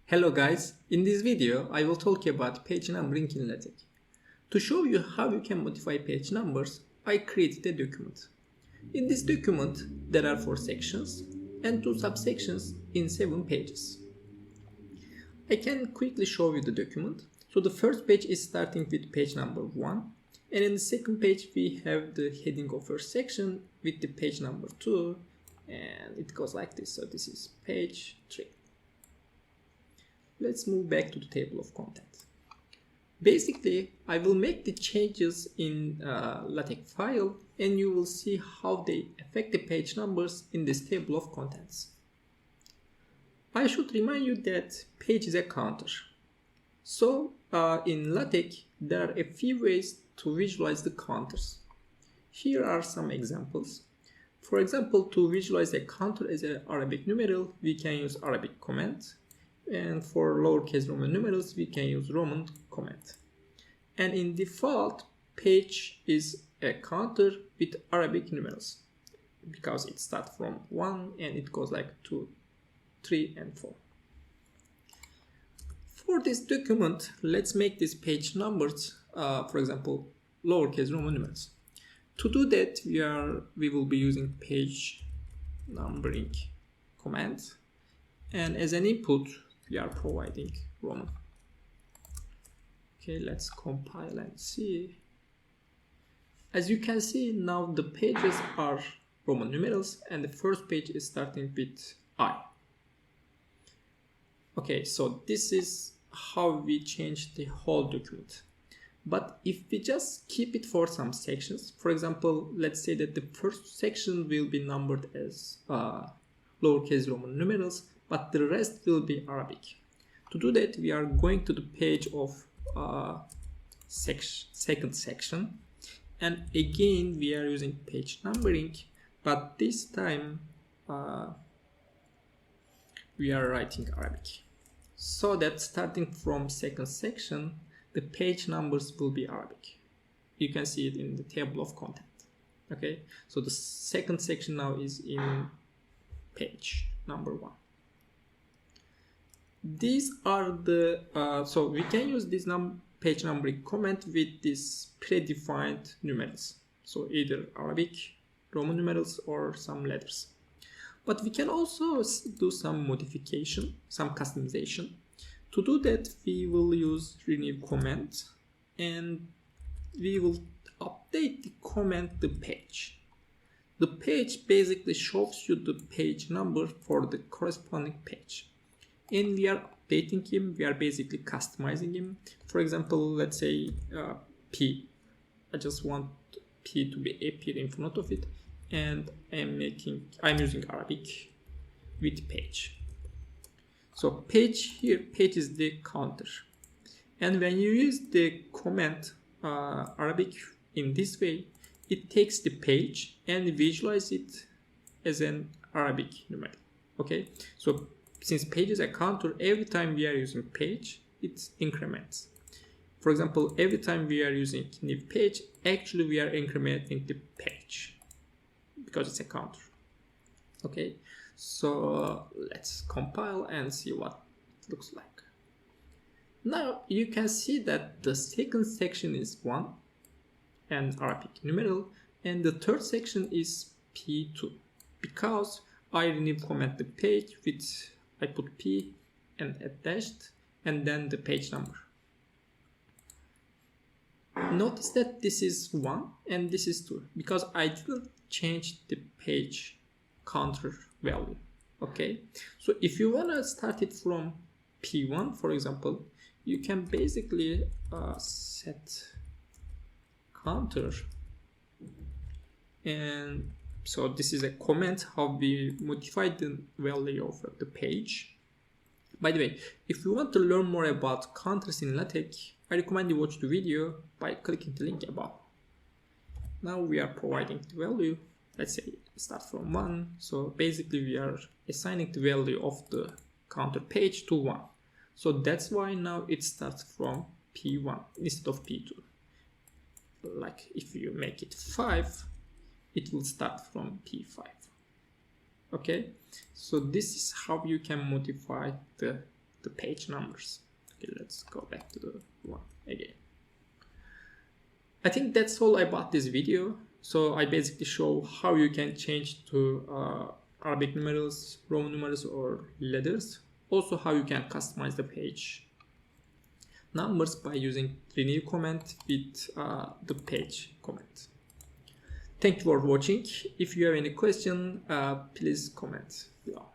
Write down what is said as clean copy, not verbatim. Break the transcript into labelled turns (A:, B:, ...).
A: Hello guys, in this video I will talk about page numbering in LaTeX. To show you how you can modify page numbers, I created a document. In this document there are 4 sections and 2 subsections in 7 pages. I can quickly show you the document. So the first page is starting with page number 1, and in the second page we have the heading of our section with the page number 2, and it goes like this. So this is page 3. Let's move back to the table of contents. Basically, I will make the changes in LaTeX file and you will see how they affect the page numbers in this table of contents. I should remind you that page is a counter. So in LaTeX, there are a few ways to visualize the counters. Here are some examples. For example, to visualize a counter as an Arabic numeral, we can use Arabic comment. And for lowercase Roman numerals, we can use Roman comment. And in default, page is a counter with Arabic numerals because it starts from 1 and it goes like 2, 3, and 4. For this document, let's make these page numbers, for example, lowercase Roman numerals. To do that, we will be using page numbering command, and as an input, we are providing Roman. Okay, let's compile and see. As you can see, now the pages are Roman numerals and the first page is starting with I. Okay, so this is how we change the whole document. But if we just keep it for some sections, for example, let's say that the first section will be numbered as lowercase Roman numerals, but the rest will be Arabic. To do that, we are going to the page of second section, and again we are using page numbering, but this time we are writing Arabic, so that starting from second section the page numbers will be Arabic. You can see it in the table of content. Okay, so the second section now is in page number 1. These are the so we can use this page numbering comment with these predefined numerals, so either Arabic, Roman numerals, or some letters. But we can also do some modification, some customization. To do that, we will use renew comment and we will update the comment the page. The page basically shows you the page number for the corresponding page. And we are updating him, we are basically customizing him. For example, let's say P. I just want P to be appear in front of it, and I'm using Arabic with page. So page here, page is the counter. And when you use the comment Arabic in this way, it takes the page and visualize it as an Arabic numeral. Okay, so since page is a counter, every time we are using page, it increments. For example, every time we are using new page, actually we are incrementing the page because it's a counter. Okay, so let's compile and see what it looks like. Now you can see that the second section is 1 and Arabic numeral, and the third section is P2 because I rename comment the page with I put P and a dashed and then the page number. Notice that this is 1 and this is 2 because I didn't change the page counter value. Okay, so if you want to start it from P1, for example, you can basically set counter, and so this is a comment how we modify the value of the page. By the way, if you want to learn more about counters in LaTeX, I recommend you watch the video by clicking the link above. Now we are providing the value. Let's say start from 1. So basically we are assigning the value of the counter page to 1. So that's why now it starts from P1 instead of P2. Like if you make it 5, it will start from P5. Okay, so this is how you can modify the the page numbers. Okay, let's go back to the one again. I think that's all about this video. So I basically show how you can change to Arabic numerals, Roman numerals, or letters. Also how you can customize the page numbers by using renew comment with the page comment. Thank you for watching. If you have any question, please comment below.